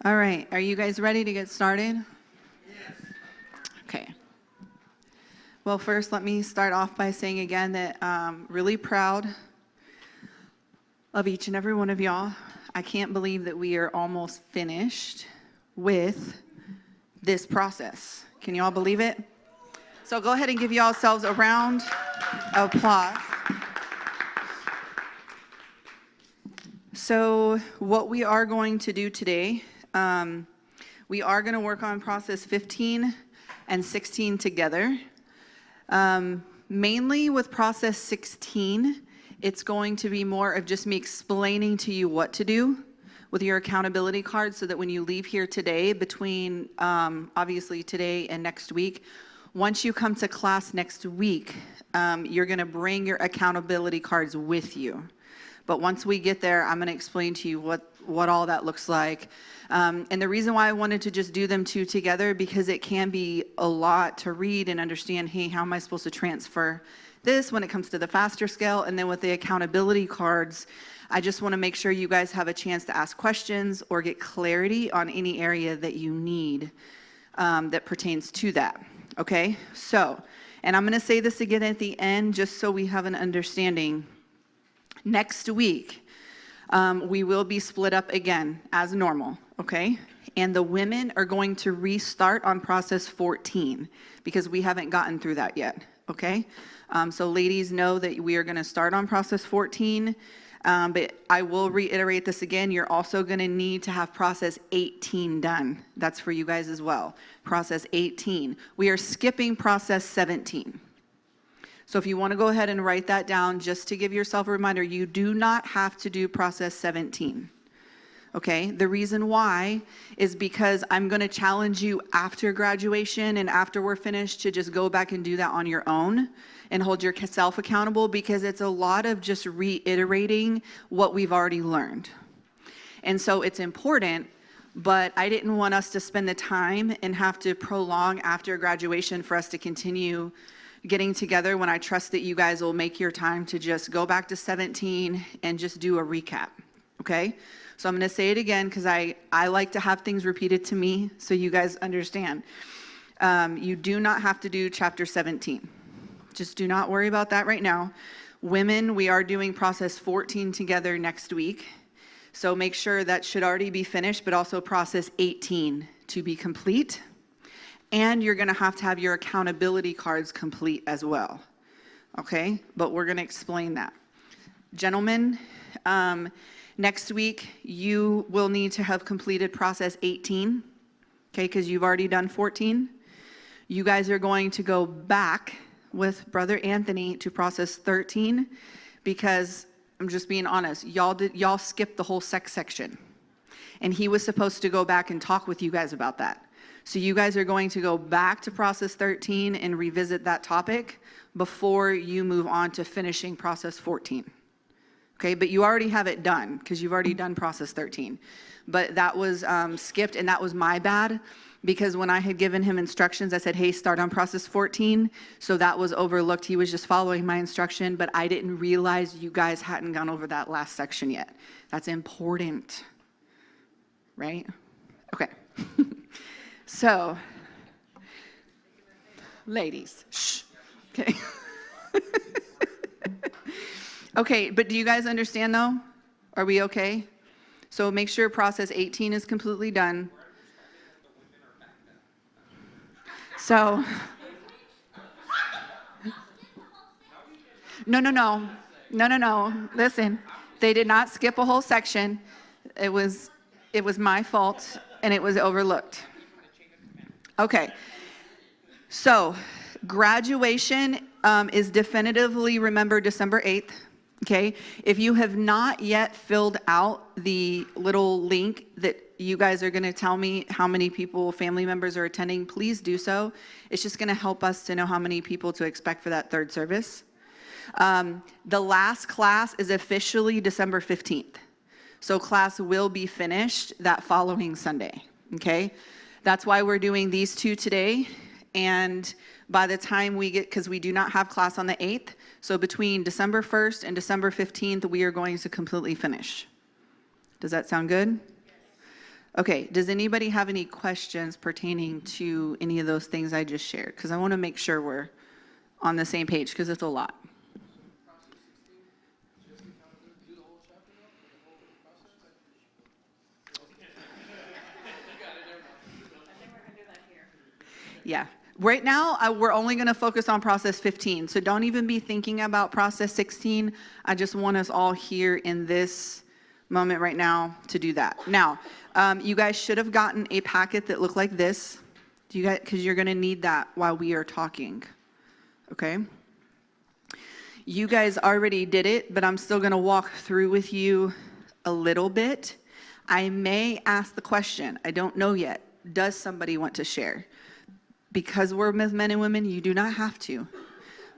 All right, are you guys ready to get started? Yes. Okay. Well, first, let me start off by saying again that I'm really proud of each and every one of y'all. I can't believe that we are almost finished with this process. Can y'all believe it? So go ahead and give yourselves a round of applause. So what we are going to do today, we are going to work on process 15 and 16 together. Mainly with process 16, it's going to be more of just me explaining to you what to do with your accountability card so that when you leave here today, between obviously today and next week, once you come to class next week, you're going to bring your accountability cards with you. But once we get there, I'm going to explain to you what all that looks like. And the reason why I wanted to just do them two together, because it can be a lot to read and understand, hey, how am I supposed to transfer this when it comes to the faster scale? And then with the accountability cards, I just want to make sure you guys have a chance to ask questions or get clarity on any area that you need that pertains to that. Okay? So, and I'm going to say this again at the end just so we have an understanding. Next week, we will be split up again as normal, okay? And the women are going to restart on process 14 because we haven't gotten through that yet, okay? So ladies, know that we are going to start on process 14, but I will reiterate this again. You're also going to need to have process 18 done. That's for you guys as well. Process 18. We are skipping process 17. So if you want to go ahead and write that down, just to give yourself a reminder, you do not have to do process 17. Okay? The reason why is because I'm going to challenge you after graduation and after we're finished to just go back and do that on your own and hold yourself accountable, because it's a lot of just reiterating what we've already learned. And so it's important, but I didn't want us to spend the time and have to prolong after graduation for us to continue getting together when I trust that you guys will make your time to just go back to 17 and just do a recap, okay? So I'm going to say it again because I like to have things repeated to me so you guys understand. You do not have to do chapter 17. Just do not worry about that right now. Women, we are doing process 14 together next week. So make sure that should already be finished, but also process 18 to be complete. And you're going to have your accountability cards complete as well, okay? But we're going to explain that. Gentlemen, next week you will need to have completed process 18, okay, because you've already done 14. You guys are going to go back with Brother Anthony to process 13 because, I'm just being honest, y'all skipped the whole sex section. And he was supposed to go back and talk with you guys about that. So you guys are going to go back to process 13 and revisit that topic before you move on to finishing process 14. Okay, but you already have it done because you've already done process 13. But that was skipped, and that was my bad, because when I had given him instructions, I said, hey, start on process 14. So that was overlooked. He was just following my instruction, but I didn't realize you guys hadn't gone over that last section yet. That's important, right? Okay. So, ladies, shh, okay. Okay, but do you guys understand though? Are we okay? So make sure process 18 is completely done. So, no, listen, they did not skip a whole section. It was my fault and it was overlooked. Okay, so graduation is definitively, remember, December 8th, okay? If you have not yet filled out the little link that you guys are gonna tell me how many people, family members are attending, please do so. It's just gonna help us to know how many people to expect for that third service. The last class is officially December 15th. So class will be finished that following Sunday, okay? That's why we're doing these two today, and by the time we get, because we do not have class on the 8th, so between December 1st and December 15th, we are going to completely finish. Does that sound good? Okay, does anybody have any questions pertaining to any of those things I just shared? Because I want to make sure we're on the same page, because it's a lot. Yeah. Right now, we're only going to focus on process 15. So don't even be thinking about process 16. I just want us all here in this moment right now to do that. Now, you guys should have gotten a packet that looked like this. Do you guys, because you're going to need that while we are talking. Okay? You guys already did it, but I'm still going to walk through with you a little bit. I may ask the question, I don't know yet. Does somebody want to share? Because we're men and women, you do not have to.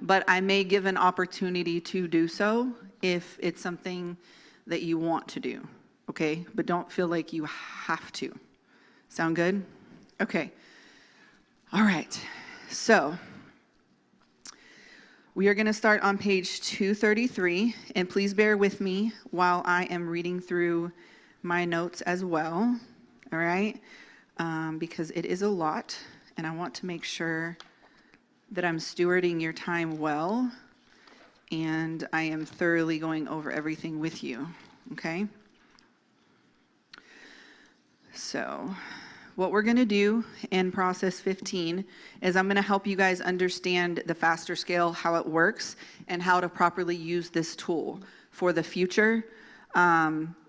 But I may give an opportunity to do so if it's something that you want to do, okay? But don't feel like you have to. Sound good? Okay. All right. So we are going to start on page 233, and please bear with me while I am reading through my notes as well, all right? Because it is a lot. And I want to make sure that I'm stewarding your time well, and I am thoroughly going over everything with you, okay? So what we're going to do in process 15 is I'm going to help you guys understand the faster scale, how it works, and how to properly use this tool for the future,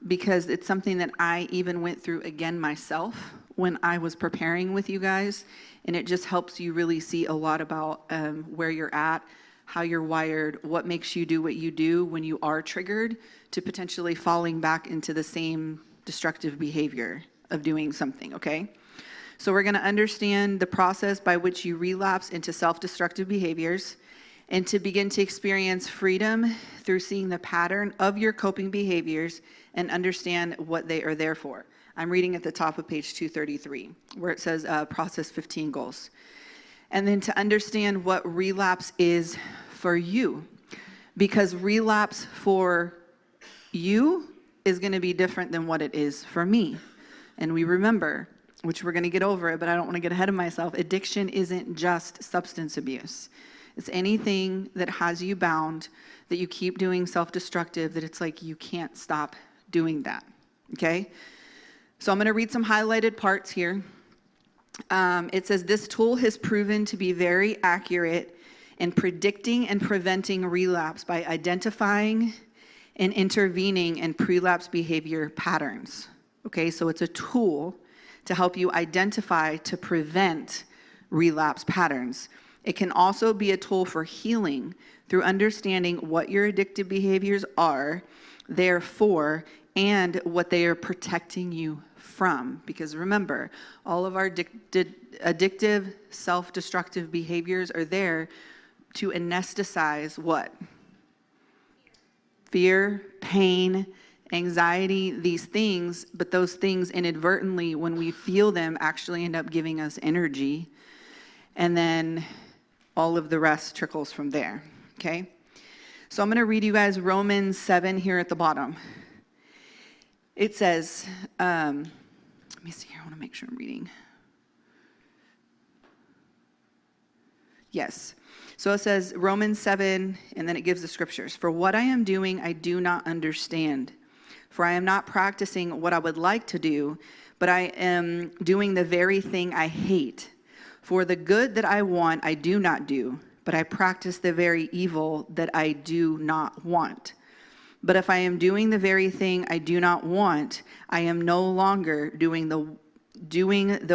because it's something that I even went through again myself when I was preparing with you guys. And it just helps you really see a lot about where you're at, how you're wired, what makes you do what you do when you are triggered to potentially falling back into the same destructive behavior of doing something, okay? So we're going to understand the process by which you relapse into self-destructive behaviors and to begin to experience freedom through seeing the pattern of your coping behaviors and understand what they are there for. I'm reading at the top of page 233, where it says process 15 goals. And then to understand what relapse is for you, because relapse for you is going to be different than what it is for me. And we remember, which we're going to get over it, but I don't want to get ahead of myself, addiction isn't just substance abuse. It's anything that has you bound, that you keep doing self-destructive, that it's like you can't stop doing that, okay? So I'm going to read some highlighted parts here. It says, this tool has proven to be very accurate in predicting and preventing relapse by identifying and intervening in prelapse behavior patterns. Okay, so it's a tool to help you identify to prevent relapse patterns. It can also be a tool for healing through understanding what your addictive behaviors are, therefore, and what they are protecting you from. Because remember, all of our addictive, self-destructive behaviors are there to anesthetize what? Fear, pain, anxiety, these things, but those things inadvertently, when we feel them, actually end up giving us energy. And then all of the rest trickles from there, okay? So I'm going to read you guys Romans 7 here at the bottom. It says, let me see here, I want to make sure I'm reading. Yes. So it says Romans 7, and then it gives the scriptures. For what I am doing, I do not understand. For I am not practicing what I would like to do, but I am doing the very thing I hate. For the good that I want, I do not do, but I practice the very evil that I do not want. But if I am doing the very thing I do not want, I am no longer doing the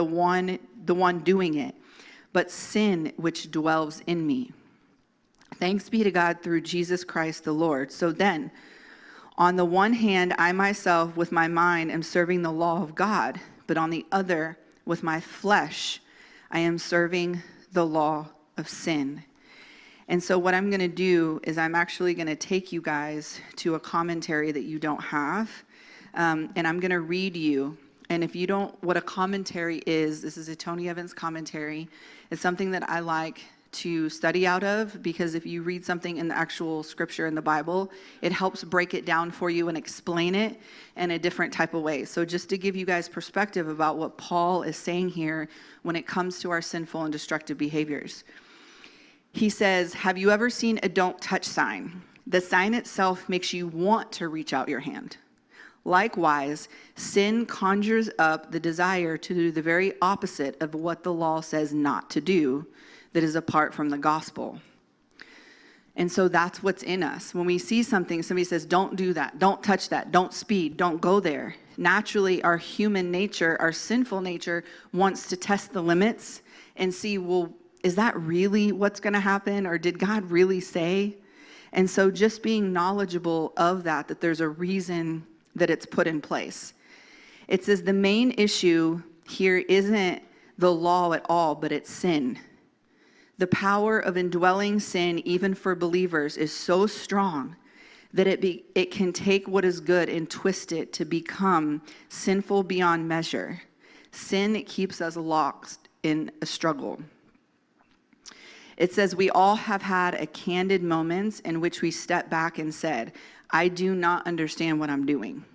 one doing it, but sin which dwells in me. Thanks be to God through Jesus Christ the Lord. So then, on the one hand, I myself with my mind am serving the law of God, but on the other, with my flesh, I am serving the law of sin. And so what I'm going to do is I'm actually going to take you guys to a commentary that you don't have, and I'm going to read you. And if you don't, what a commentary is, this is a Tony Evans commentary. It's something that I like to study out of, because if you read something in the actual scripture in the Bible, it helps break it down for you and explain it in a different type of way. So just to give you guys perspective about what Paul is saying here when it comes to our sinful and destructive behaviors. He says, have you ever seen a don't touch sign? The sign itself makes you want to reach out your hand. Likewise, sin conjures up the desire to do the very opposite of what the law says not to do, that is apart from the gospel. And so that's what's in us. When we see something, somebody says, don't do that, don't touch that, don't speed, don't go there. Naturally, our human nature, our sinful nature, wants to test the limits and see, well, is that really what's going to happen? Or did God really say? And so just being knowledgeable of that there's a reason that it's put in place. It says the main issue here isn't the law at all, but it's sin. The power of indwelling sin, even for believers, is so strong that it can take what is good and twist it to become sinful beyond measure. Sin keeps us locked in a struggle. It says we all have had a candid moments in which we stepped back and said, I do not understand what I'm doing.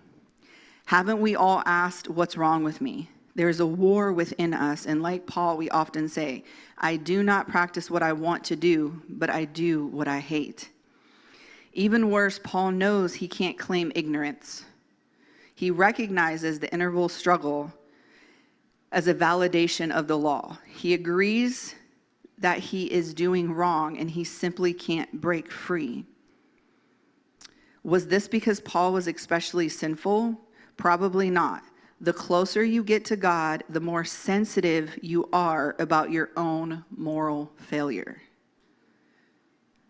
Haven't we all asked, what's wrong with me? There's a war within us, and like Paul, we often say, I do not practice what I want to do, but I do what I hate. Even worse, Paul knows he can't claim ignorance. He recognizes the interval struggle as a validation of the law. He agrees that he is doing wrong, and he simply can't break free. Was this because Paul was especially sinful? Probably not. The closer you get to God, the more sensitive you are about your own moral failure.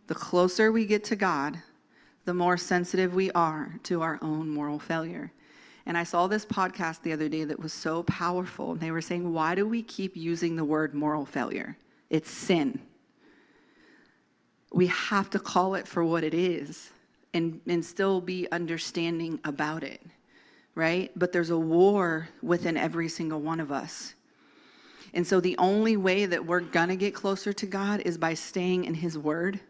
The closer we get to God, the more sensitive we are to our own moral failure. And I saw this podcast the other day that was so powerful. And they were saying, why do we keep using the word moral failure? It's sin. We have to call it for what it is and still be understanding about it, right? But there's a war within every single one of us. And so the only way that we're going to get closer to God is by staying in his word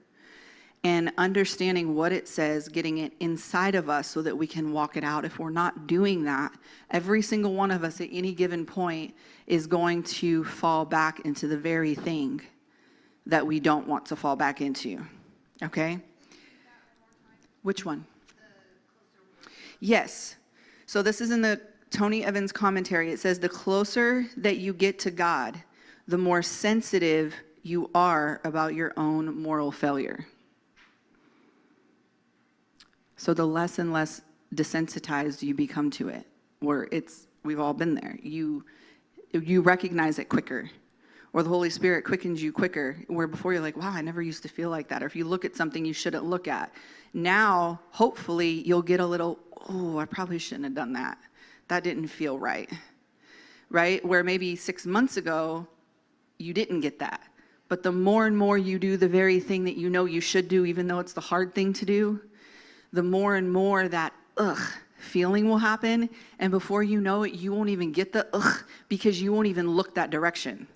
and understanding what it says, getting it inside of us so that we can walk it out. If we're not doing that, every single one of us at any given point is going to fall back into the very thing that we don't want to fall back into. Okay? Which one? Yes. So this is in the Tony Evans commentary. It says, the closer that you get to God, the more sensitive you are about your own moral failure. So the less and less desensitized you become to it, where we've all been there. You recognize it quicker, or the Holy Spirit quickens you quicker, where before you're like, wow, I never used to feel like that. Or if you look at something you shouldn't look at, now hopefully you'll get a little, oh, I probably shouldn't have done that. That didn't feel right, right? Where maybe 6 months ago you didn't get that. But the more and more you do the very thing that you know you should do, even though it's the hard thing to do, the more and more that feeling will happen. And before you know it, you won't even get the because you won't even look that direction.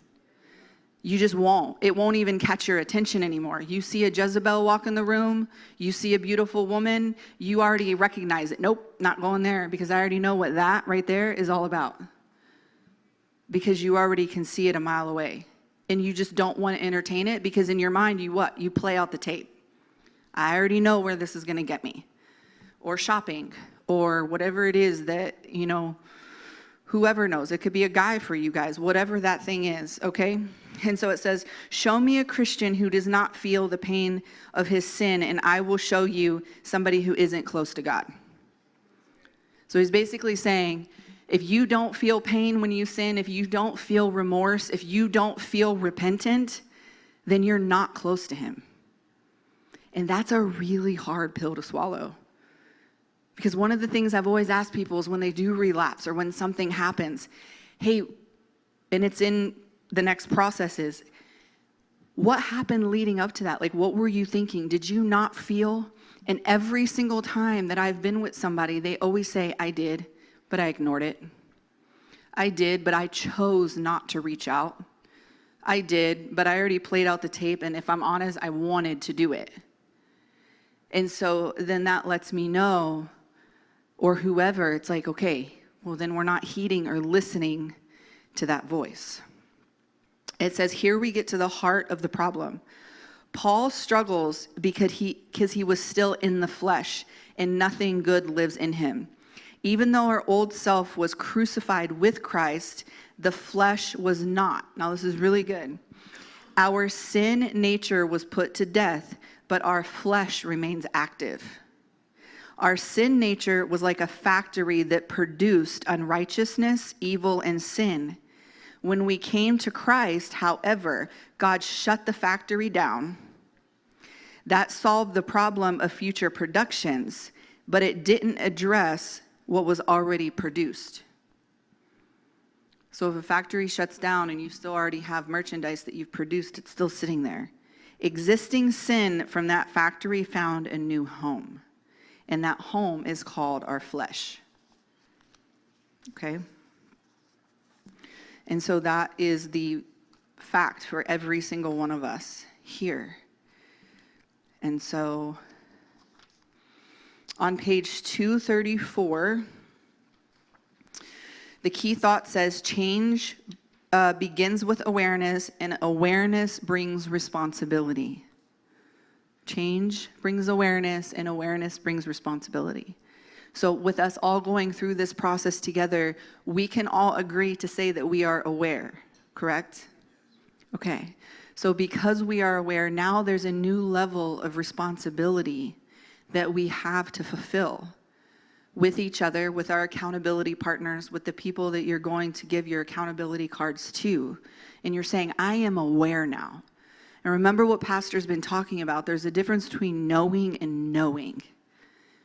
You just won't. It won't even catch your attention anymore. You see a Jezebel walk in the room, you see a beautiful woman, you already recognize it. Nope, not going there, because I already know what that right there is all about. Because you already can see it a mile away. And you just don't want to entertain it, because in your mind, you play out the tape. I already know where this is going to get me. Or shopping, or whatever it is that, whoever knows. It could be a guy for you guys, whatever that thing is, okay? And so it says, show me a Christian who does not feel the pain of his sin, and I will show you somebody who isn't close to God. So he's basically saying, if you don't feel pain when you sin, if you don't feel remorse, if you don't feel repentant, then you're not close to him. And that's a really hard pill to swallow. Because one of the things I've always asked people is when they do relapse or when something happens, hey, and it's in the next processes, what happened leading up to that? Like, what were you thinking? Did you not feel? And every single time that I've been with somebody, they always say, I did, but I ignored it. I did, but I chose not to reach out. I did, but I already played out the tape, and if I'm honest, I wanted to do it. And so then that lets me know, or whoever, it's like, okay, well then we're not heeding or listening to that voice. It says, here we get to the heart of the problem. Paul struggles because he was still in the flesh, and nothing good lives in him. Even though our old self was crucified with Christ, the flesh was not. Now this is really good. Our sin nature was put to death, but our flesh remains active. Our sin nature was like a factory that produced unrighteousness, evil, and sin. When we came to Christ, however, God shut the factory down. That solved the problem of future productions, but it didn't address what was already produced. So if a factory shuts down and you still already have merchandise that you've produced, it's still sitting there. Existing sin from that factory found a new home, and that home is called our flesh. Okay? And so that is the fact for every single one of us here. And so on page 234, the key thought says change begins with awareness, and awareness brings responsibility. Change brings awareness, and awareness brings responsibility. So with us all going through this process together, we can all agree to say that we are aware, correct? Okay. So because we are aware, now there's a new level of responsibility that we have to fulfill with each other, with our accountability partners, with the people that you're going to give your accountability cards to. And you're saying, I am aware now. And remember what Pastor's been talking about. There's a difference between knowing and knowing.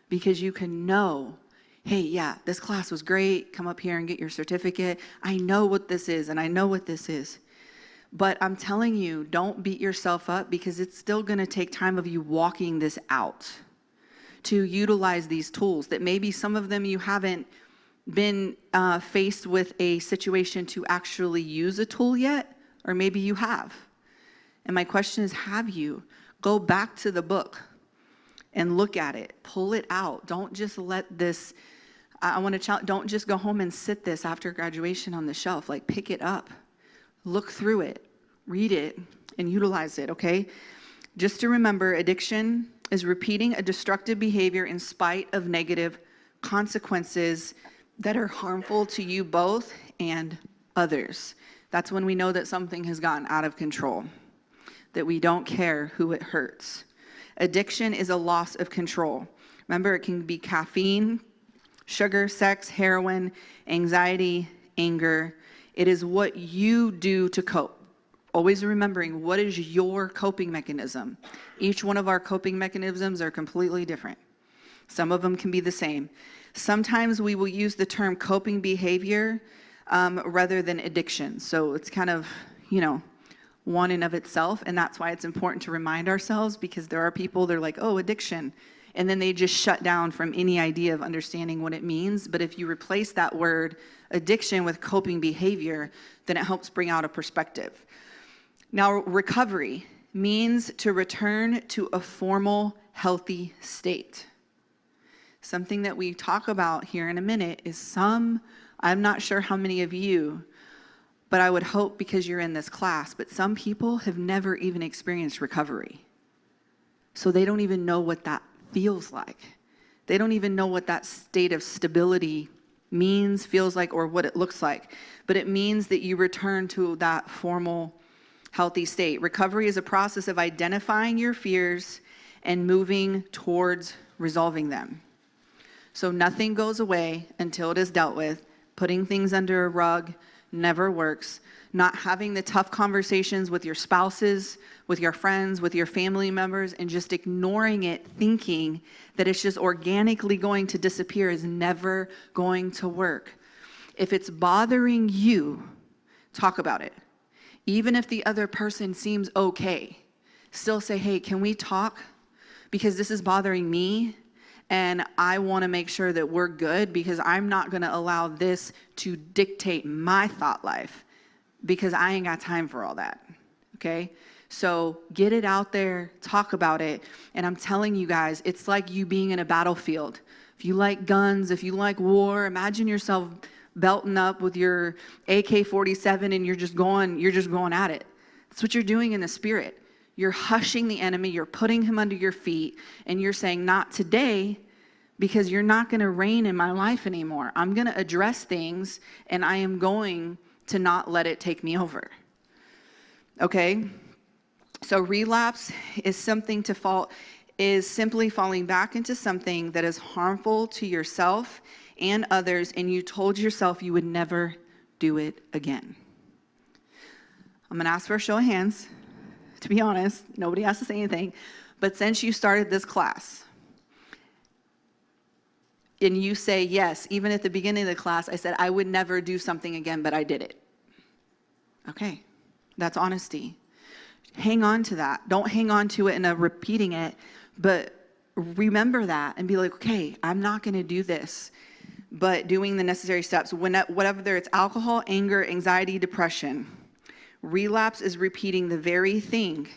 Because you can know, hey, yeah, this class was great. Come up here and get your certificate. I know what this is, and I know what this is. But I'm telling you, don't beat yourself up, because it's still going to take time of you walking this out to utilize these tools that maybe some of them you haven't been faced with a situation to actually use a tool yet, or maybe you have. And my question is, have you? Go back to the book and look at it. Pull it out. Don't just let this, I want to challenge, don't just go home and sit this after graduation on the shelf. Like, pick it up. Look through it, read it, and utilize it, okay? Just to remember, addiction is repeating a destructive behavior in spite of negative consequences that are harmful to you both and others. That's when we know that something has gotten out of control, that we don't care who it hurts. Addiction is a loss of control. Remember, it can be caffeine, sugar, sex, heroin, anxiety, anger. It is what you do to cope. Always remembering, what is your coping mechanism? Each one of our coping mechanisms are completely different. Some of them can be the same. Sometimes we will use the term coping behavior rather than addiction. So it's kind of, one in of itself, and that's why it's important to remind ourselves, because there are people, they're like, oh, addiction, and then they just shut down from any idea of understanding what it means. But if you replace that word addiction with coping behavior, then it helps bring out a perspective. Now, recovery means to return to a formal, healthy state. Something that we talk about here in a minute is I'm not sure how many of you, but I would hope because you're in this class, but some people have never even experienced recovery. So they don't even know what that feels like. They don't even know what that state of stability means, feels like, or what it looks like. But it means that you return to that formal, healthy state. Recovery is a process of identifying your fears and moving towards resolving them. So nothing goes away until it is dealt with. Putting things under a rug never works. Not having the tough conversations with your spouses, with your friends, with your family members, and just ignoring it, thinking that it's just organically going to disappear, is never going to work. If it's bothering you, talk about it. Even if the other person seems okay, still say, hey, can we talk? Because this is bothering me, and I want to make sure that we're good, because I'm not going to allow this to dictate my thought life, because I ain't got time for all that, okay? So get it out there, talk about it, and I'm telling you guys, it's like you being in a battlefield. If you like guns, if you like war, imagine yourself belting up with your AK-47 and you're just going at it. That's what you're doing in the spirit. You're hushing the enemy, you're putting him under your feet, and you're saying, not today, because you're not going to reign in my life anymore. I'm going to address things, and I am going to not let it take me over. Okay? So relapse is simply falling back into something that is harmful to yourself and others, and you told yourself you would never do it again. I'm going to ask for a show of hands. To be honest, nobody has to say anything. But since you started this class, and you say, yes, even at the beginning of the class, I said, I would never do something again, but I did it. Okay, that's honesty. Hang on to that. Don't hang on to it and repeating it, but remember that and be like, okay, I'm not going to do this, but doing the necessary steps. Whatever it's alcohol, anger, anxiety, depression, relapse is repeating the very thing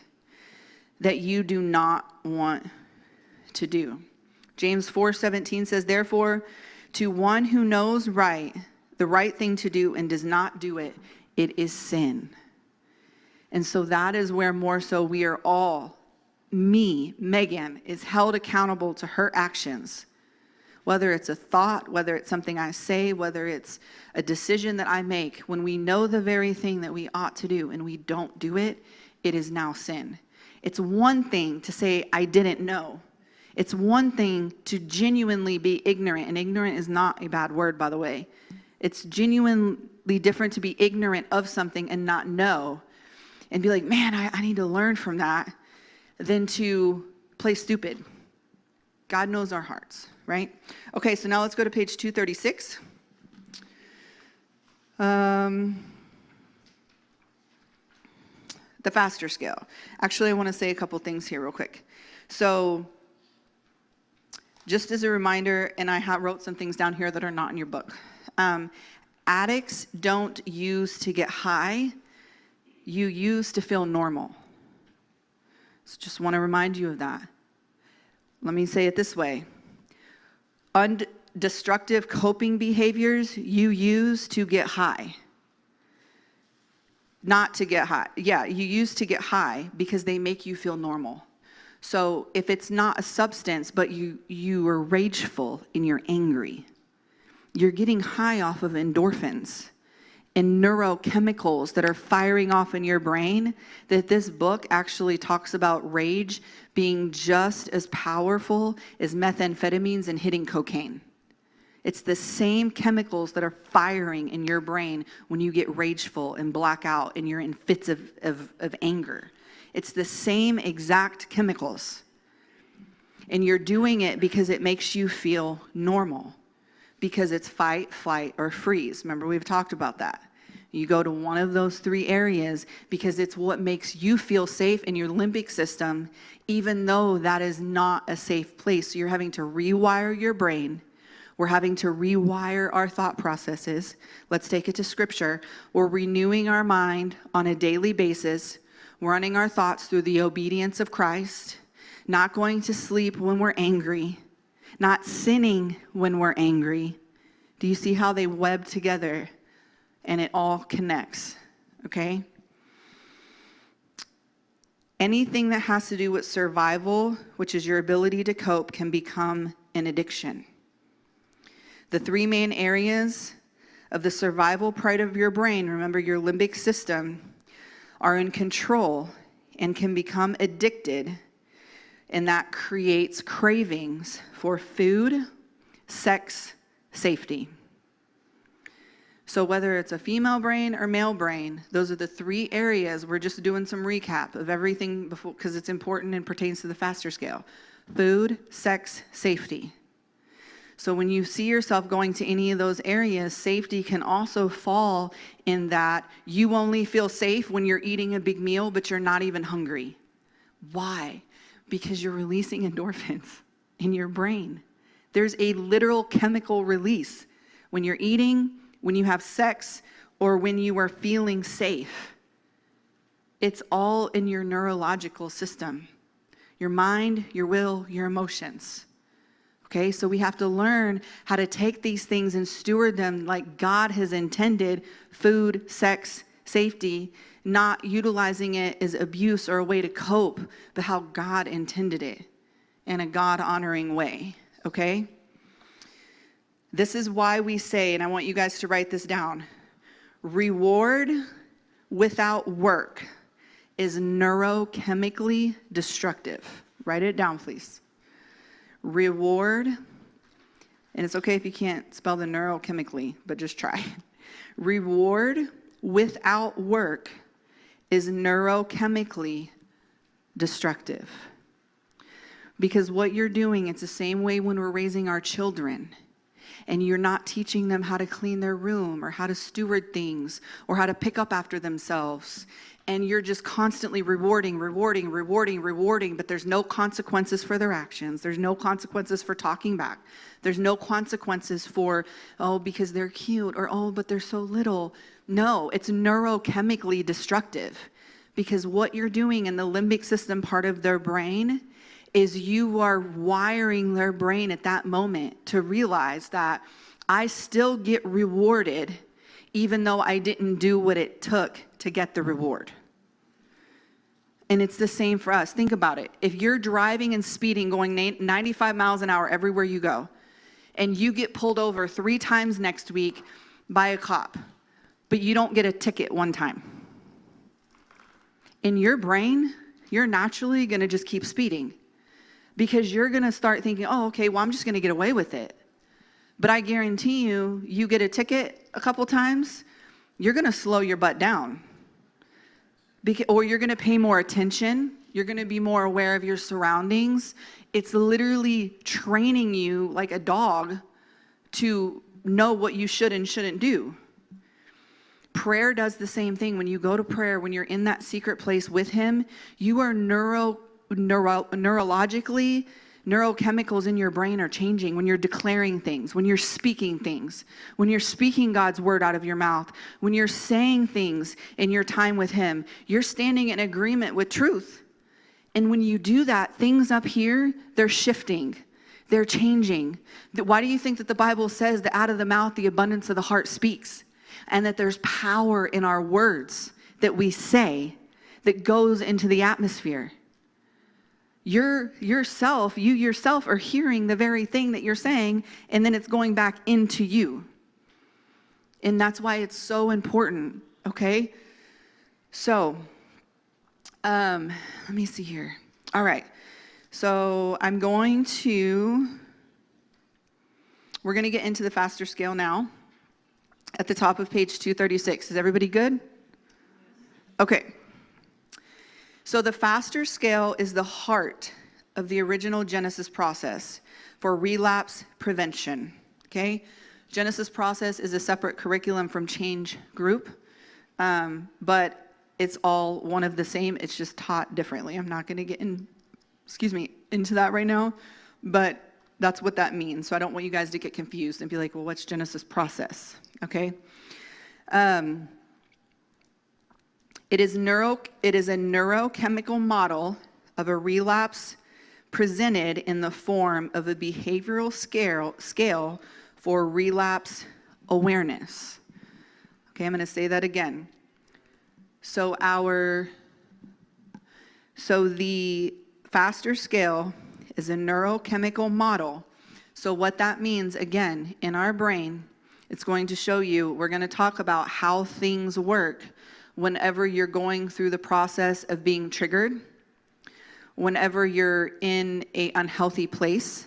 that you do not want to do. James 4:17 says, therefore, to one who knows the right thing to do and does not do it, it is sin. And so that is where more so we are all, me, Megan, is held accountable to her actions. Whether it's a thought, whether it's something I say, whether it's a decision that I make, when we know the very thing that we ought to do and we don't do it, it is now sin. It's one thing to say, I didn't know. It's one thing to genuinely be ignorant, and ignorant is not a bad word, by the way. It's genuinely different to be ignorant of something and not know, and be like, man, I need to learn from that, than to play stupid. God knows our hearts, right? Okay, so now let's go to page 236. The FASTER scale. Actually, I want to say a couple things here real quick. So, just as a reminder, and I wrote some things down here that are not in your book. Addicts don't use to get high. You use to feel normal. So just want to remind you of that. Let me say it this way. Destructive coping behaviors you use to get high. Not to get high. Yeah, you use to get high because they make you feel normal. So if it's not a substance, but you are rageful and you're angry, you're getting high off of endorphins and neurochemicals that are firing off in your brain, that this book actually talks about rage being just as powerful as methamphetamines and hitting cocaine. It's the same chemicals that are firing in your brain when you get rageful and black out and you're in fits of anger. It's the same exact chemicals. And you're doing it because it makes you feel normal. Because it's fight, flight, or freeze. Remember, we've talked about that. You go to one of those three areas because it's what makes you feel safe in your limbic system, even though that is not a safe place. So you're having to rewire your brain. We're having to rewire our thought processes. Let's take it to Scripture. We're renewing our mind on a daily basis, running our thoughts through the obedience of Christ, not going to sleep when we're angry, not sinning when we're angry. Do you see how they web together and it all connects? Okay? Anything that has to do with survival, which is your ability to cope, can become an addiction. The three main areas of the survival part of your brain, remember your limbic system, are in control and can become addicted, and that creates cravings for food, sex, safety. So whether it's a female brain or male brain, those are the three areas. We're just doing some recap of everything before, because it's important and pertains to the FASTER scale. Food, sex, safety. So when you see yourself going to any of those areas, safety can also fall in that you only feel safe when you're eating a big meal, but you're not even hungry. Why? Because you're releasing endorphins in your brain. There's a literal chemical release when you're eating, when you have sex, or when you are feeling safe. It's all in your neurological system. Your mind, your will, your emotions. Okay, so we have to learn how to take these things and steward them like God has intended: food, sex, safety, not utilizing it as abuse or a way to cope, but how God intended it in a God-honoring way, okay? This is why we say, and I want you guys to write this down, reward without work is neurochemically destructive. Write it down, please. Reward, and it's okay if you can't spell the neurochemically, but just try. Reward without work is neurochemically destructive. Because what you're doing, it's the same way when we're raising our children, and you're not teaching them how to clean their room or how to steward things or how to pick up after themselves. And you're just constantly rewarding, but there's no consequences for their actions. There's no consequences for talking back. There's no consequences for, oh, because they're cute, or, oh, but they're so little. No, it's neurochemically destructive, because what you're doing in the limbic system part of their brain is you are wiring their brain at that moment to realize that I still get rewarded even though I didn't do what it took to get the reward. And it's the same for us. Think about it. If you're driving and speeding, going 95 miles an hour everywhere you go, and you get pulled over 3 times next week by a cop, but you don't get a ticket one time, in your brain, you're naturally going to just keep speeding, because you're going to start thinking, oh, okay, well, I'm just going to get away with it. But I guarantee you, you get a ticket a couple times, you're going to slow your butt down. Or you're going to pay more attention. You're going to be more aware of your surroundings. It's literally training you like a dog to know what you should and shouldn't do. Prayer does the same thing. When you go to prayer, when you're in that secret place with Him, you are neurologically, neurochemicals in your brain are changing when you're declaring things, when you're speaking things, when you're speaking God's word out of your mouth, when you're saying things in your time with Him. You're standing in agreement with truth. And when you do that, things up here, they're shifting. They're changing. Why do you think that the Bible says that out of the mouth, the abundance of the heart speaks? And that there's power in our words that we say that goes into the atmosphere. You yourself are hearing the very thing that you're saying, and then it's going back into you. And that's why it's so important, okay? So, let me see here. All right. So we're going to get into the faster scale now. At the top of page 236. Is everybody good? Okay. So the faster scale is the heart of the original Genesis process for relapse prevention. Okay? Genesis process is a separate curriculum from Change Group, but it's all one of the same. It's just taught differently. I'm not going to get into that right now, but that's what that means. So I don't want you guys to get confused and be like, well, what's Genesis process? Okay? It is a neurochemical model of a relapse presented in the form of a behavioral scale for relapse awareness. Okay, I'm going to say that again. So the faster scale is a neurochemical model. So what that means, again, in our brain, it's going to show you, we're going to talk about how things work whenever you're going through the process of being triggered, whenever you're in an unhealthy place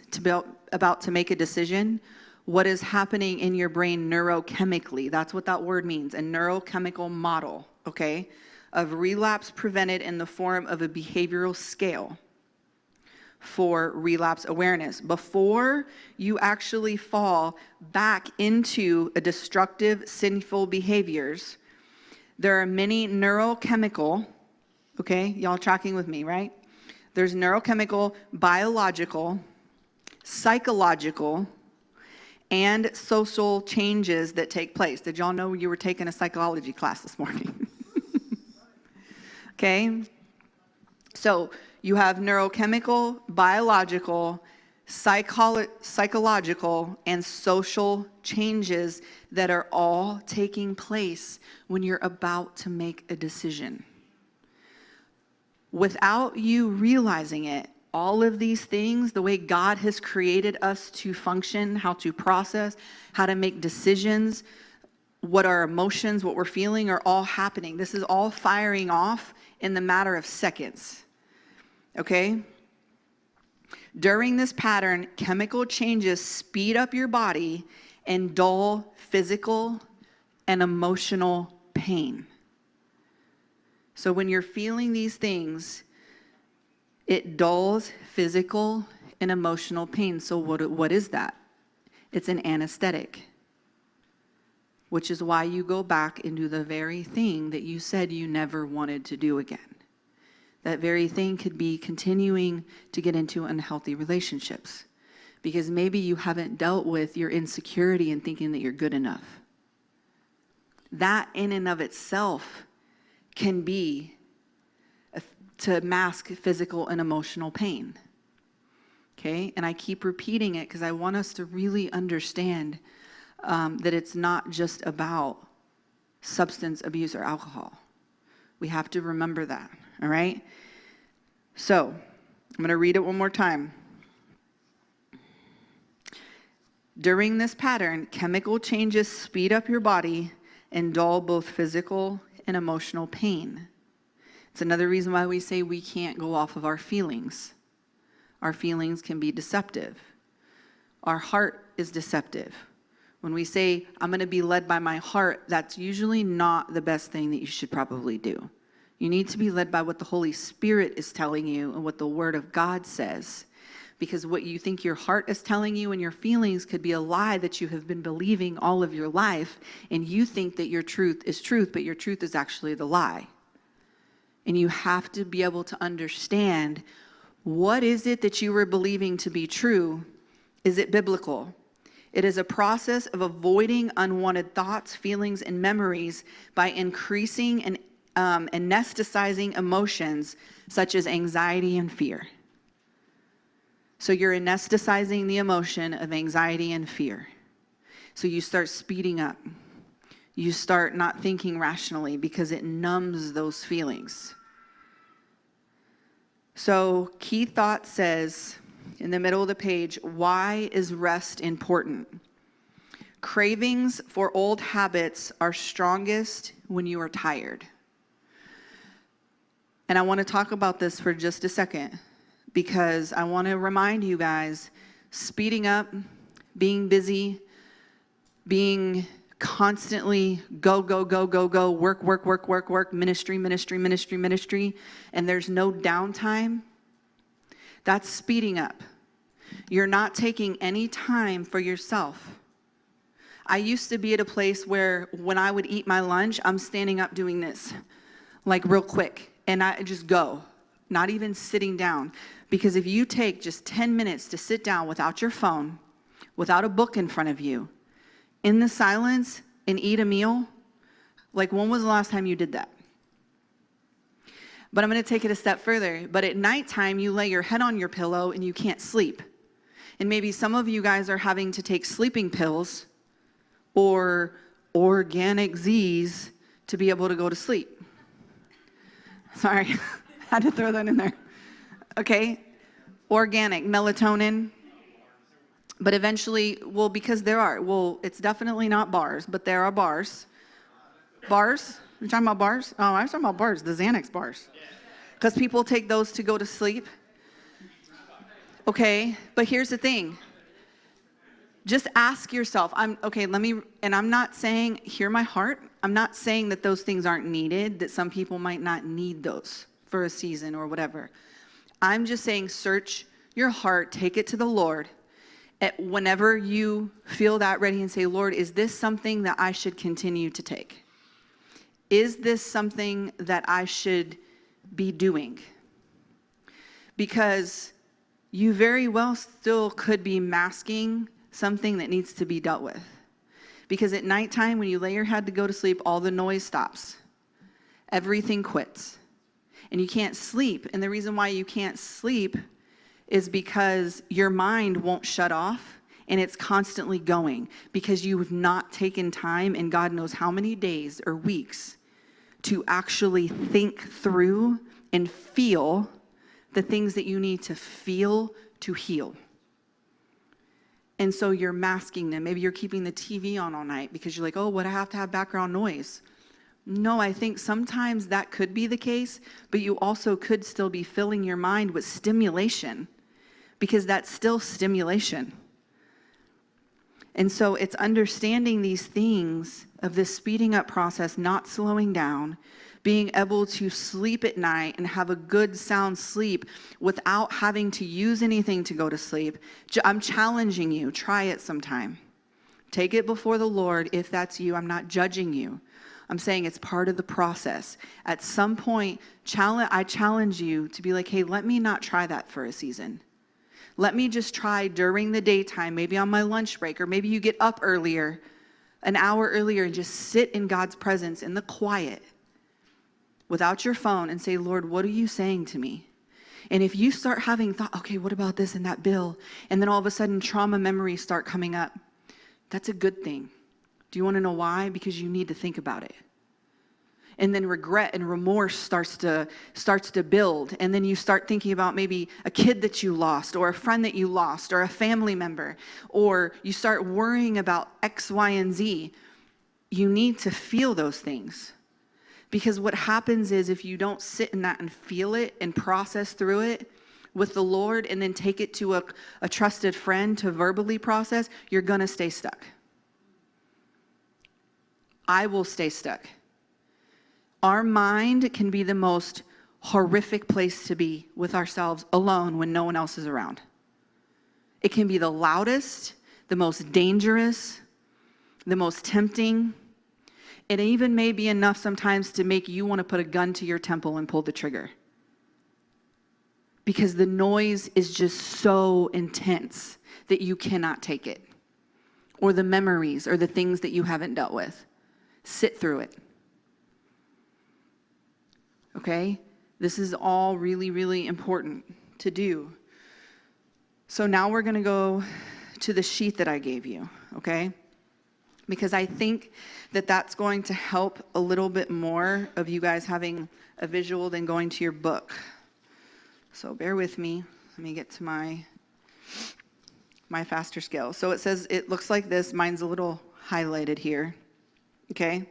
about to make a decision, what is happening in your brain neurochemically. That's what that word means, a neurochemical model, okay, of relapse prevented in the form of a behavioral scale for relapse awareness. Before you actually fall back into a destructive, sinful behaviors, there are many neurochemical, okay, y'all tracking with me, right? There's neurochemical, biological, psychological, and social changes that take place. Did y'all know you were taking a psychology class this morning? Okay? So you have neurochemical, biological, psychological, and social changes that are all taking place when you're about to make a decision. Without you realizing it, all of these things, the way God has created us to function, how to process, how to make decisions, what our emotions, what we're feeling are all happening. This is all firing off in the matter of seconds. Okay? During this pattern, chemical changes speed up your body and dull physical and emotional pain. So when you're feeling these things, it dulls physical and emotional pain. So what is that? It's an anesthetic, which is why you go back and do the very thing that you said you never wanted to do again. That very thing could be continuing to get into unhealthy relationships, because maybe you haven't dealt with your insecurity and thinking that you're good enough. That in and of itself can be to mask physical and emotional pain. Okay? And I keep repeating it because I want us to really understand that it's not just about substance abuse or alcohol. We have to remember that, all right? So, I'm going to read it one more time. During this pattern, chemical changes speed up your body and dull both physical and emotional pain. It's another reason why we say we can't go off of our feelings. Our feelings can be deceptive. Our heart is deceptive. When we say, I'm going to be led by my heart, that's usually not the best thing that you should probably do. You need to be led by what the Holy Spirit is telling you and what the Word of God says. Because what you think your heart is telling you and your feelings could be a lie that you have been believing all of your life, and you think that your truth is truth, but your truth is actually the lie. And you have to be able to understand, what is it that you were believing to be true? Is it biblical? It is a process of avoiding unwanted thoughts, feelings, and memories by increasing and anesthetizing emotions such as anxiety and fear. So you're anesthetizing the emotion of anxiety and fear. So you start speeding up. You start not thinking rationally because it numbs those feelings. So Key Thought says in the middle of the page, why is rest important? Cravings for old habits are strongest when you are tired. And I want to talk about this for just a second, because I want to remind you guys, speeding up, being busy, being constantly go, work, ministry, and there's no downtime, that's speeding up. You're not taking any time for yourself. I used to be at a place where when I would eat my lunch, I'm standing up doing this, like real quick, and I just go, not even sitting down. Because if you take just 10 minutes to sit down without your phone, without a book in front of you, in the silence, and eat a meal, like when was the last time you did that? But I'm going to take it a step further. But at nighttime, you lay your head on your pillow and you can't sleep. And maybe some of you guys are having to take sleeping pills or organic Z's to be able to go to sleep. Sorry, had to throw that in there. Okay, organic, melatonin. But eventually, well, because it's definitely not bars, but there are bars. Bars? You're talking about bars? Oh, I was talking about bars, the Xanax bars. Because people take those to go to sleep. Okay, but here's the thing. Just ask yourself, I'm not saying, hear my heart, I'm not saying that those things aren't needed, that some people might not need those for a season or whatever. I'm just saying, search your heart, take it to the Lord. Whenever you feel that ready, and say, Lord, is this something that I should continue to take? Is this something that I should be doing? Because you very well still could be masking something that needs to be dealt with. Because at nighttime, when you lay your head to go to sleep, all the noise stops. Everything quits. And you can't sleep. And the reason why you can't sleep is because your mind won't shut off, and it's constantly going because you have not taken time in God knows how many days or weeks to actually think through and feel the things that you need to feel to heal. And so you're masking them. Maybe you're keeping the TV on all night because you're like, oh, would I have to have background noise? No, I think sometimes that could be the case, but you also could still be filling your mind with stimulation because that's still stimulation. And so it's understanding these things of this speeding up process, not slowing down, being able to sleep at night and have a good sound sleep without having to use anything to go to sleep. I'm challenging you. Try it sometime. Take it before the Lord if that's you. I'm not judging you. I'm saying it's part of the process. At some point, I challenge you to be like, hey, let me not try that for a season. Let me just try during the daytime, maybe on my lunch break, or maybe you get up earlier, an hour earlier, and just sit in God's presence in the quiet without your phone and say, Lord, what are you saying to me? And if you start having thought, okay, what about this and that bill? And then all of a sudden trauma memories start coming up. That's a good thing. Do you want to know why? Because you need to think about it. And then regret and remorse starts to build. And then you start thinking about maybe a kid that you lost, or a friend that you lost, or a family member, or you start worrying about X, Y, and Z. You need to feel those things. Because what happens is if you don't sit in that and feel it and process through it with the Lord and then take it to a trusted friend to verbally process, you're going to stay stuck. I will stay stuck. Our mind can be the most horrific place to be with ourselves alone when no one else is around. It can be the loudest, the most dangerous, the most tempting. It even may be enough sometimes to make you want to put a gun to your temple and pull the trigger. Because the noise is just so intense that you cannot take it. Or the memories or the things that you haven't dealt with. Sit through it. Okay? This is all really, really important to do. So now we're going to go to the sheet that I gave you, okay? Because I think that that's going to help a little bit more of you guys having a visual than going to your book. So bear with me. Let me get to my faster scale. So it says, it looks like this. Mine's a little highlighted here, okay?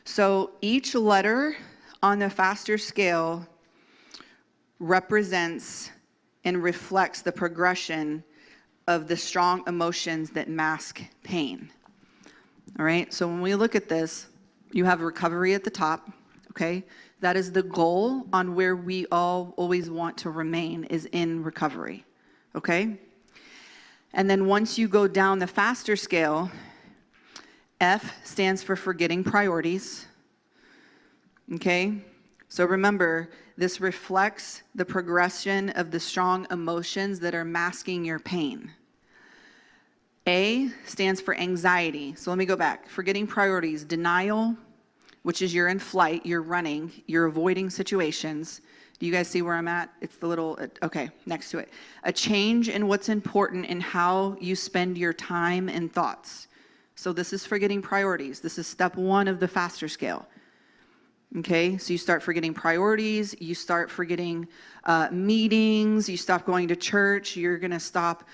So each letter on the faster scale represents and reflects the progression of the strong emotions that mask pain. All right, so when we look at this, you have recovery at the top, okay? That is the goal on where we all always want to remain, is in recovery, okay? And then once you go down the faster scale, F stands for forgetting priorities, okay? So remember, this reflects the progression of the strong emotions that are masking your pain. A stands for anxiety. So let me go back. Forgetting priorities, denial, which is you're in flight, you're running, you're avoiding situations. Do you guys see where I'm at? It's the little, okay, next to it. A change in what's important in how you spend your time and thoughts. So this is forgetting priorities. This is step 1 of the faster scale. Okay, so you start forgetting priorities, you start forgetting meetings, you stop going to church, you're going to stop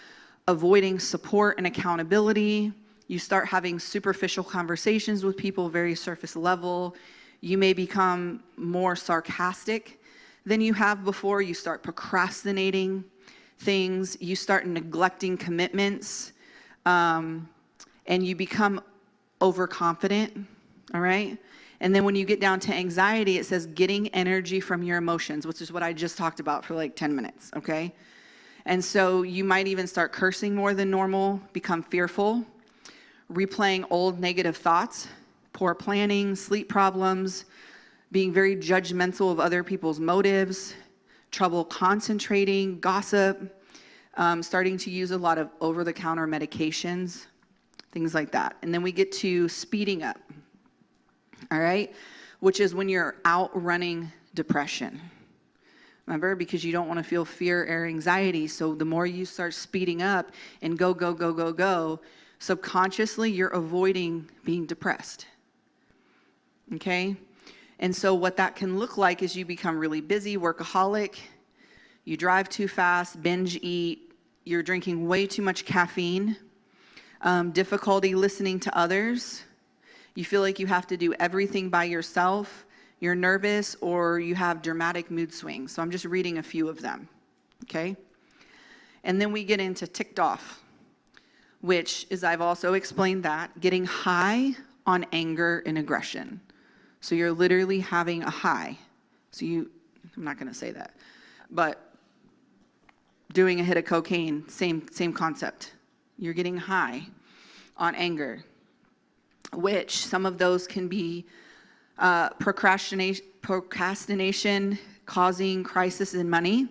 avoiding support and accountability. You start having superficial conversations with people, very surface level. You may become more sarcastic than you have before. You start procrastinating things. You start neglecting commitments. And you become overconfident, all right? And then when you get down to anxiety, it says getting energy from your emotions, which is what I just talked about for like 10 minutes, okay? And so you might even start cursing more than normal, become fearful, replaying old negative thoughts, poor planning, sleep problems, being very judgmental of other people's motives, trouble concentrating, gossip, starting to use a lot of over-the-counter medications, things like that. And then we get to speeding up, all right, which is when you're outrunning depression. Remember, because you don't want to feel fear or anxiety. So the more you start speeding up and go, go, go, go, go, subconsciously you're avoiding being depressed. Okay? And so what that can look like is you become really busy, workaholic, you drive too fast, binge eat, you're drinking way too much caffeine, difficulty listening to others, you feel like you have to do everything by yourself, you're nervous, or you have dramatic mood swings. So I'm just reading a few of them, okay? And then we get into ticked off, which is, I've also explained that, getting high on anger and aggression. So you're literally having a high. So I'm not going to say that, but doing a hit of cocaine, same concept. You're getting high on anger, which some of those can be procrastination causing crisis in money.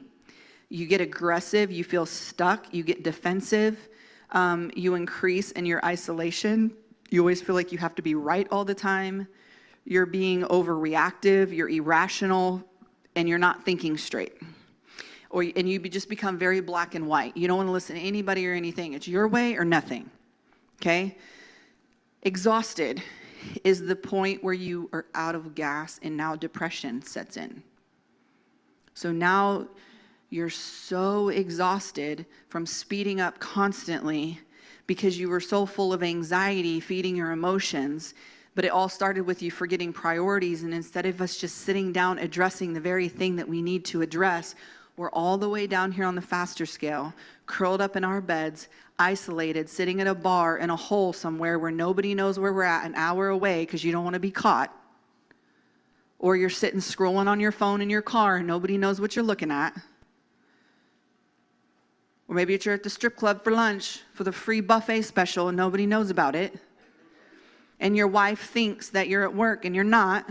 You get aggressive, you feel stuck, you get defensive, you increase in your isolation. You always feel like you have to be right all the time. You're being overreactive, you're irrational, and you're not thinking straight. And you just become very black and white. You don't want to listen to anybody or anything. It's your way or nothing, okay? Exhausted is the point where you are out of gas and now depression sets in. So now you're so exhausted from speeding up constantly because you were so full of anxiety, feeding your emotions, but it all started with you forgetting priorities, and instead of us just sitting down addressing the very thing that we need to address, we're all the way down here on the faster scale, curled up in our beds, isolated, sitting at a bar in a hole somewhere where nobody knows where we're at, an hour away because you don't want to be caught. Or you're sitting scrolling on your phone in your car and nobody knows what you're looking at. Or maybe you're at the strip club for lunch for the free buffet special and nobody knows about it. And your wife thinks that you're at work and you're not.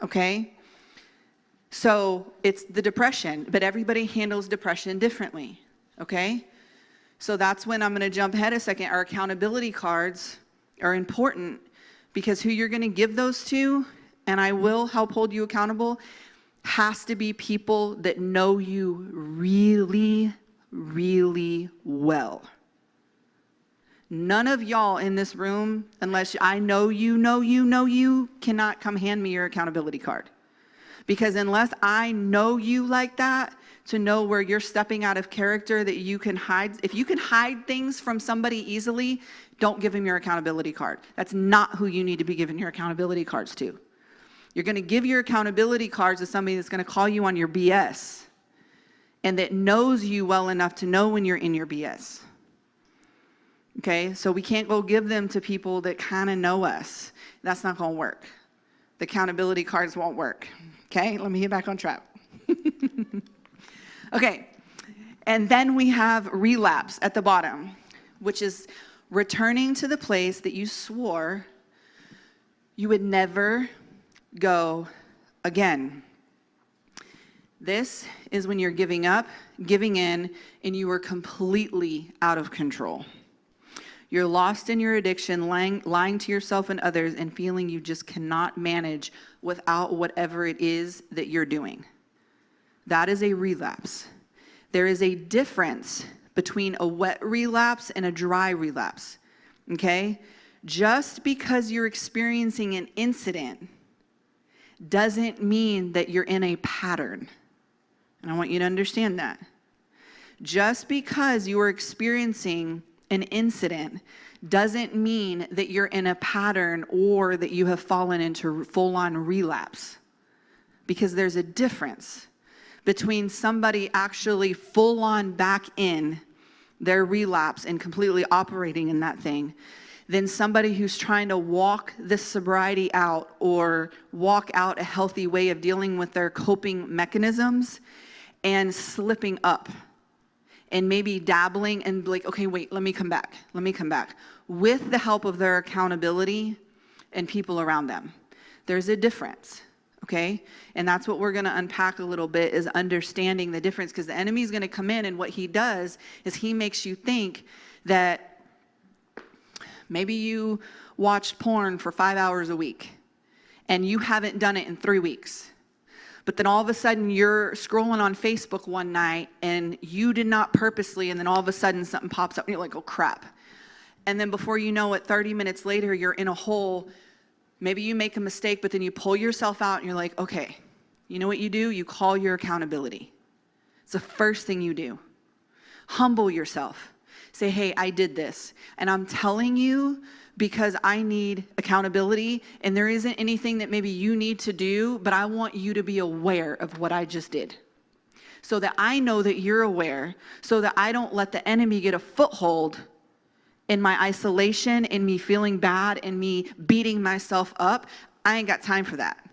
Okay? So it's the depression, but everybody handles depression differently, okay? So that's when I'm going to jump ahead a second. Our accountability cards are important because who you're going to give those to, and I will help hold you accountable, has to be people that know you really, really well. None of y'all in this room, unless I know you, cannot come hand me your accountability card. Because unless I know you like that, to know where you're stepping out of character, that you can hide, if you can hide things from somebody easily, don't give them your accountability card. That's not who you need to be giving your accountability cards to. You're going to give your accountability cards to somebody that's going to call you on your BS and that knows you well enough to know when you're in your BS. Okay, so we can't go give them to people that kind of know us. That's not going to work. The accountability cards won't work. Okay, let me get back on track. Okay, and then we have relapse at the bottom, which is returning to the place that you swore you would never go again. This is when you're giving up, giving in, and you are completely out of control. You're lost in your addiction, lying to yourself and others, and feeling you just cannot manage without whatever it is that you're doing. That is a relapse. There is a difference between a wet relapse and a dry relapse, okay? Just because you're experiencing an incident doesn't mean that you're in a pattern. And I want you to understand that. Just because you are experiencing an incident doesn't mean that you're in a pattern or that you have fallen into full-on relapse. Because there's a difference between somebody actually full-on back in their relapse and completely operating in that thing than somebody who's trying to walk this sobriety out or walk out a healthy way of dealing with their coping mechanisms and slipping up. And maybe dabbling and like, okay, wait, let me come back, with the help of their accountability and people around them. There's a difference, okay? And that's what we're going to unpack a little bit, is understanding the difference, because the enemy is going to come in, and what he does is he makes you think that maybe you watched porn for 5 hours a week and you haven't done it in 3 weeks. But then all of a sudden you're scrolling on Facebook one night and you did not purposely, and then all of a sudden something pops up and you're like, oh crap. And then before you know it, 30 minutes later, you're in a hole. Maybe you make a mistake, but then you pull yourself out and you're like, okay, you know what you do? You call your accountability. It's the first thing you do. Humble yourself. Say, hey, I did this. And I'm telling you because I need accountability, and there isn't anything that maybe you need to do, but I want you to be aware of what I just did, so that I know that you're aware, so that I don't let the enemy get a foothold in my isolation, in me feeling bad, in me beating myself up. I ain't got time for that.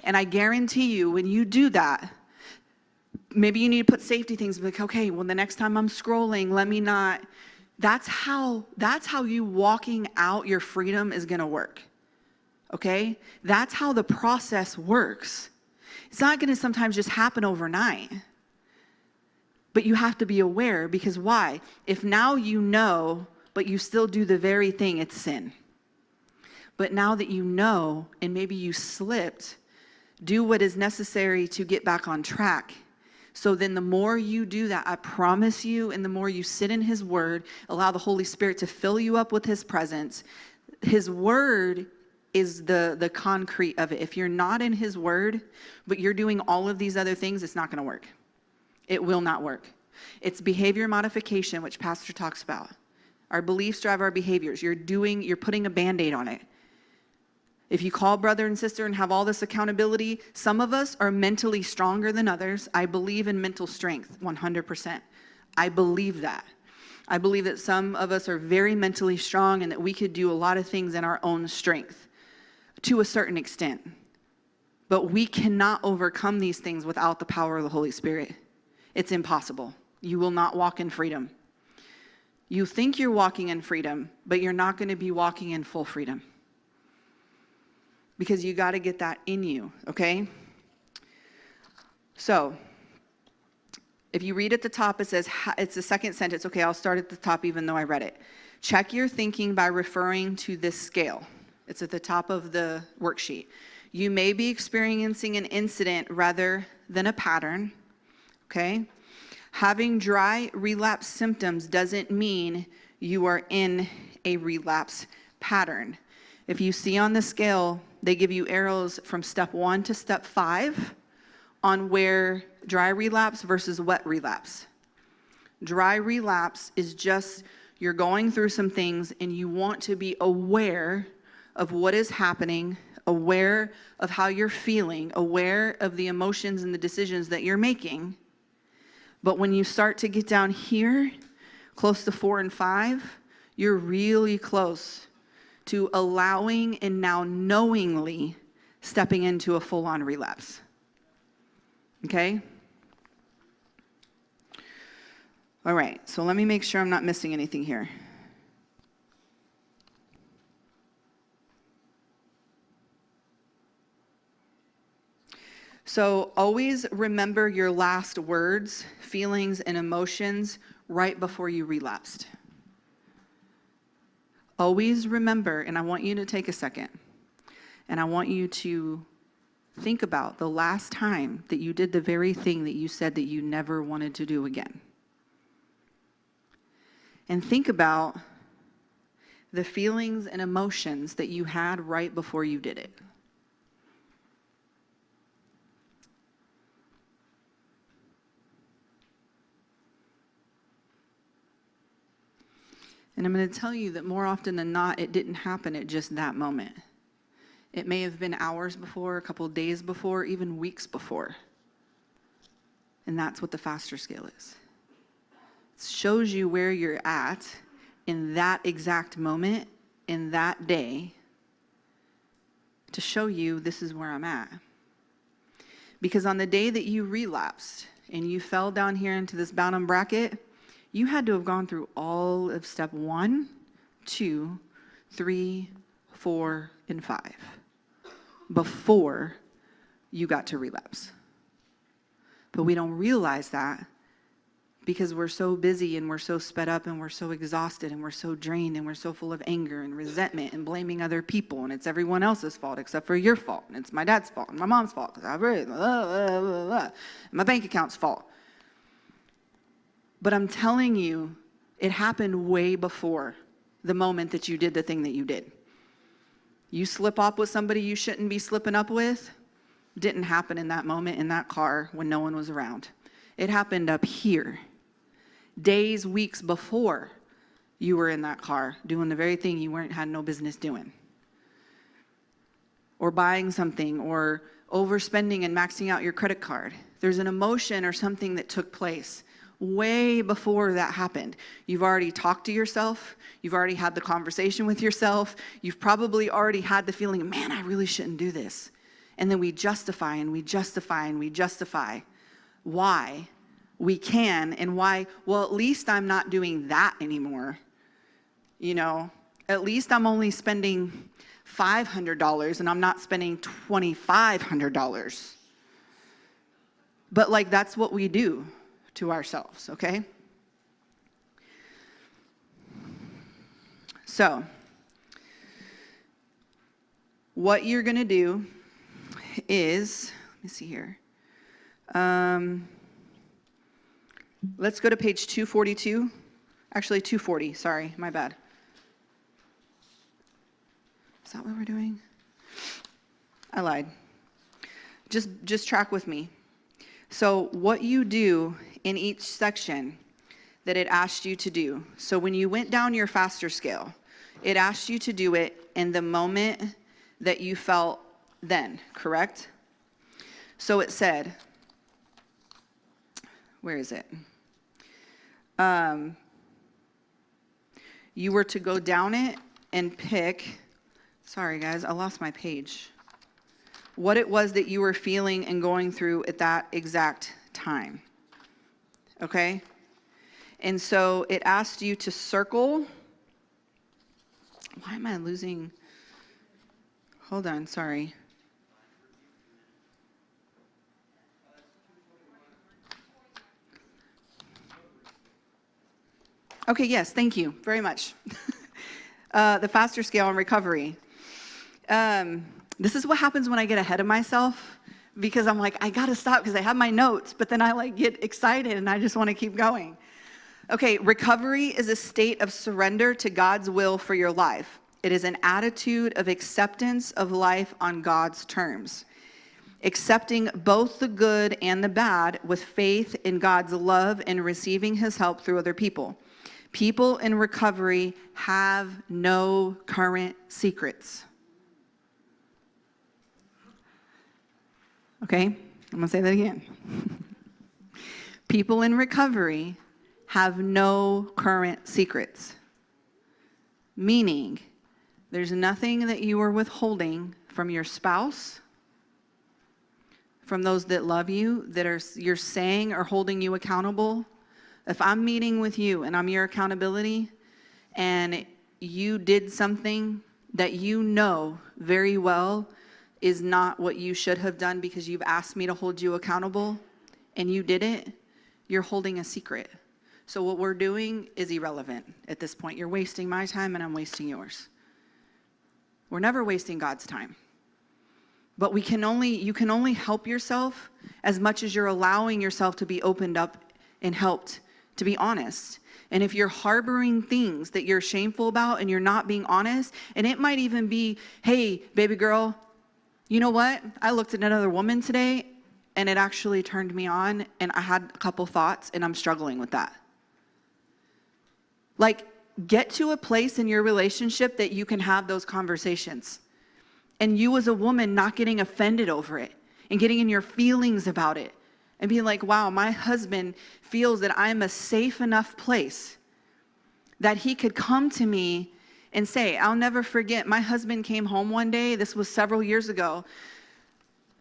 And I guarantee you, when you do that, maybe you need to put safety things, like, okay, well, the next time I'm scrolling, let me not. That's how you walking out your freedom is going to work. Okay? That's how the process works. It's not going to sometimes just happen overnight. But you have to be aware, because why? If now you know, but you still do the very thing, it's sin. But now that you know, and maybe you slipped, do what is necessary to get back on track. So then the more you do that, I promise you, and the more you sit in his word, allow the Holy Spirit to fill you up with his presence. His word is the concrete of it. If you're not in his word, but you're doing all of these other things, it's not going to work. It will not work. It's behavior modification, which Pastor talks about. Our beliefs drive our behaviors. You're putting a Band-Aid on it. If you call brother and sister and have all this accountability, some of us are mentally stronger than others. I believe in mental strength, 100%. I believe that. I believe that some of us are very mentally strong and that we could do a lot of things in our own strength to a certain extent. But we cannot overcome these things without the power of the Holy Spirit. It's impossible. You will not walk in freedom. You think you're walking in freedom, but you're not going to be walking in full freedom. Because you got to get that in you, okay? So, if you read at the top, it says, it's the second sentence. Okay, I'll start at the top even though I read it. Check your thinking by referring to this scale. It's at the top of the worksheet. You may be experiencing an incident rather than a pattern, okay? Having dry relapse symptoms doesn't mean you are in a relapse pattern. If you see on the scale, they give you arrows from step 1 to step 5 on where dry relapse versus wet relapse. Dry relapse is just you're going through some things and you want to be aware of what is happening, aware of how you're feeling, aware of the emotions and the decisions that you're making. But when you start to get down here, close to 4 and 5, you're really close to allowing and now knowingly stepping into a full-on relapse. Okay? All right, so let me make sure I'm not missing anything here. So always remember your last words, feelings, and emotions right before you relapsed. Always remember, and I want you to take a second, and I want you to think about the last time that you did the very thing that you said that you never wanted to do again. And think about the feelings and emotions that you had right before you did it. And I'm going to tell you that more often than not, it didn't happen at just that moment. It may have been hours before, a couple of days before, even weeks before. And that's what the faster scale is. It shows you where you're at in that exact moment, in that day, to show you this is where I'm at. Because on the day that you relapsed and you fell down here into this bottom bracket, you had to have gone through all of step 1, 2, 3, 4, and 5 before you got to relapse. But we don't realize that because we're so busy and we're so sped up and we're so exhausted and we're so drained and we're so full of anger and resentment and blaming other people, and it's everyone else's fault except for your fault, and it's my dad's fault and my mom's fault because my bank account's fault. But I'm telling you, it happened way before the moment that you did the thing that you did. You slip up with somebody you shouldn't be slipping up with, didn't happen in that moment in that car when no one was around. It happened up here, days, weeks before you were in that car doing the very thing you had no business doing. Or buying something, or overspending and maxing out your credit card. There's an emotion or something that took place way before that happened. You've already talked to yourself. You've already had the conversation with yourself. You've probably already had the feeling, man, I really shouldn't do this. And then we justify and we justify and we justify why we can and why, well, at least I'm not doing that anymore. You know, at least I'm only spending $500 and I'm not spending $2,500. But like, that's what we do to ourselves, okay? So, what you're gonna do is, let me see here. Let's go to page 242. Actually, 240, sorry, my bad. Is that what we're doing? I lied. Just track with me. So what you do in each section that it asked you to do. So when you went down your faster scale, it asked you to do it in the moment that you felt then, correct? So it said, where is it? You were to go down it and pick, sorry guys, I lost my page, what it was that you were feeling and going through at that exact time. Okay? And so it asked you to circle. Why am I losing? Hold on, sorry. Okay, yes, thank you very much. The faster scale and recovery. This is what happens when I get ahead of myself, because I'm like, I gotta stop because I have my notes, but then I like get excited and I just want to keep going. Okay, recovery is a state of surrender to God's will for your life. It is an attitude of acceptance of life on God's terms. Accepting both the good and the bad with faith in God's love and receiving his help through other people. People in recovery have no current secrets. Okay, I'm gonna say that again. People in recovery have no current secrets. Meaning, there's nothing that you are withholding from your spouse, from those that love you, you're saying or holding you accountable. If I'm meeting with you and I'm your accountability and you did something that you know very well is not what you should have done because you've asked me to hold you accountable and you did it, you're holding a secret. So what we're doing is irrelevant at this point. You're wasting my time and I'm wasting yours. We're never wasting God's time. But you can only help yourself as much as you're allowing yourself to be opened up and helped to be honest. And if you're harboring things that you're shameful about and you're not being honest, and it might even be, hey, baby girl, you know what? I looked at another woman today and it actually turned me on and I had a couple thoughts and I'm struggling with that. Like, get to a place in your relationship that you can have those conversations. And you as a woman not getting offended over it and getting in your feelings about it and being like, wow, my husband feels that I'm a safe enough place that he could come to me and say, I'll never forget, my husband came home one day, this was several years ago.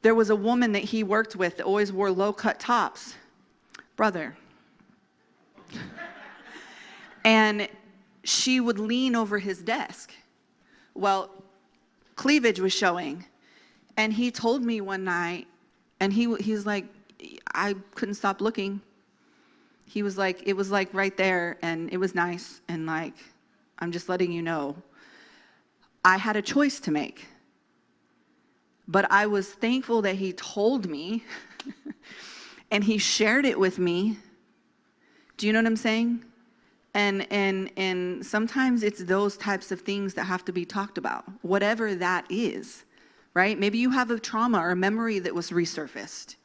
There was a woman that he worked with that always wore low-cut tops. Brother. And she would lean over his desk. Well, cleavage was showing. And he told me one night, And he's like, I couldn't stop looking. He was like, it was like right there, and it was nice, and like, I'm just letting you know. I had a choice to make. But I was thankful that he told me and he shared it with me. Do you know what I'm saying? And sometimes it's those types of things that have to be talked about, whatever that is, right? Maybe you have a trauma or a memory that was resurfaced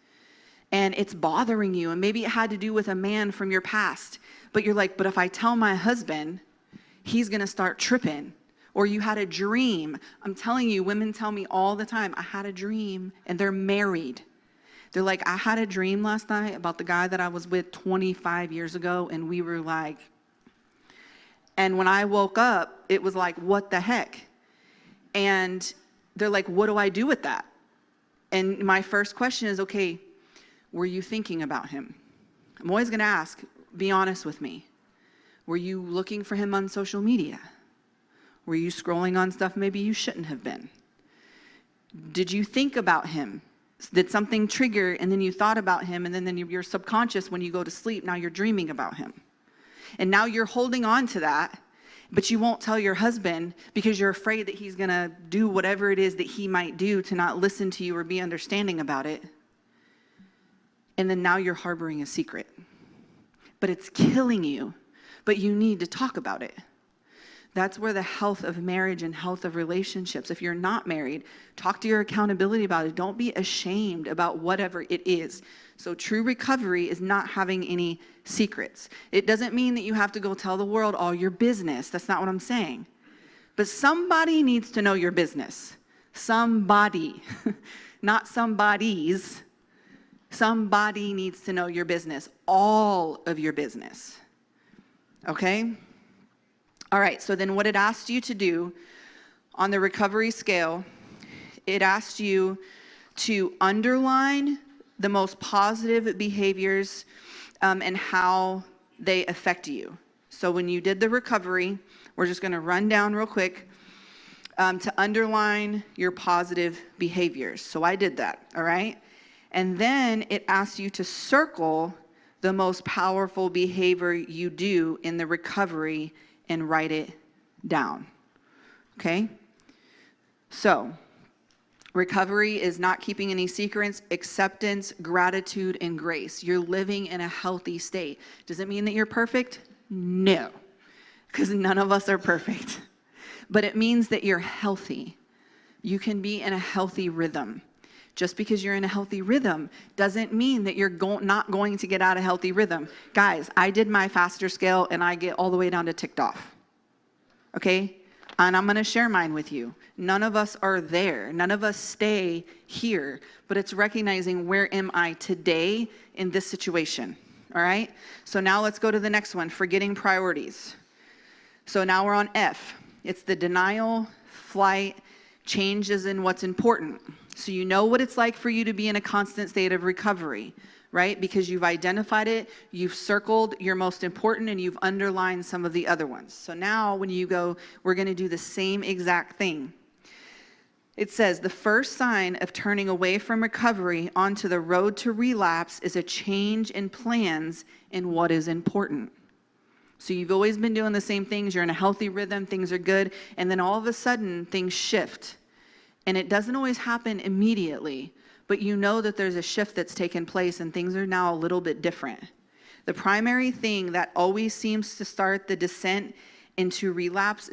and it's bothering you, and maybe it had to do with a man from your past, but you're like, but if I tell my husband, he's gonna start tripping. Or you had a dream. I'm telling you, women tell me all the time, I had a dream, and they're married. They're like, I had a dream last night about the guy that I was with 25 years ago, and we were like, and when I woke up, it was like, what the heck? And they're like, what do I do with that? And my first question is, okay, were you thinking about him? I'm always gonna ask, be honest with me. Were you looking for him on social media? Were you scrolling on stuff maybe you shouldn't have been? Did you think about him? Did something trigger and then you thought about him, and then your subconscious, when you go to sleep, now you're dreaming about him. And now you're holding on to that, but you won't tell your husband because you're afraid that he's gonna do whatever it is that he might do to not listen to you or be understanding about it. And then now you're harboring a secret. But it's killing you, but you need to talk about it. That's where the health of marriage and health of relationships, if you're not married, talk to your accountability about it. Don't be ashamed about whatever it is. So true recovery is not having any secrets. It doesn't mean that you have to go tell the world all your business. That's not what I'm saying. But somebody needs to know your business. Somebody, not somebody's. Somebody needs to know your business, all of your business. Okay? All right, so then what it asked you to do on the recovery scale, it asked you to underline the most positive behaviors and how they affect you. So when you did the recovery, we're just gonna run down real quick to underline your positive behaviors. So I did that, all right? And then it asks you to circle the most powerful behavior you do in the recovery and write it down, okay? So, recovery is not keeping any secrets, acceptance, gratitude, and grace. You're living in a healthy state. Does it mean that you're perfect? No, because none of us are perfect. But it means that you're healthy. You can be in a healthy rhythm. Just because you're in a healthy rhythm doesn't mean that you're not going to get out of healthy rhythm. Guys, I did my faster scale and I get all the way down to ticked off. Okay? And I'm gonna share mine with you. None of us are there. None of us stay here, but it's recognizing, where am I today in this situation? All right? So now let's go to the next one, forgetting priorities. So now we're on F. It's the denial, flight, changes in what's important. So you know what it's like for you to be in a constant state of recovery, right? Because you've identified it, you've circled your most important, and you've underlined some of the other ones. So now when you go, we're gonna do the same exact thing. It says, the first sign of turning away from recovery onto the road to relapse is a change in plans in what is important. So you've always been doing the same things, you're in a healthy rhythm, things are good, and then all of a sudden things shift. And it doesn't always happen immediately, but you know that there's a shift that's taken place and things are now a little bit different. The primary thing that always seems to start the descent into relapse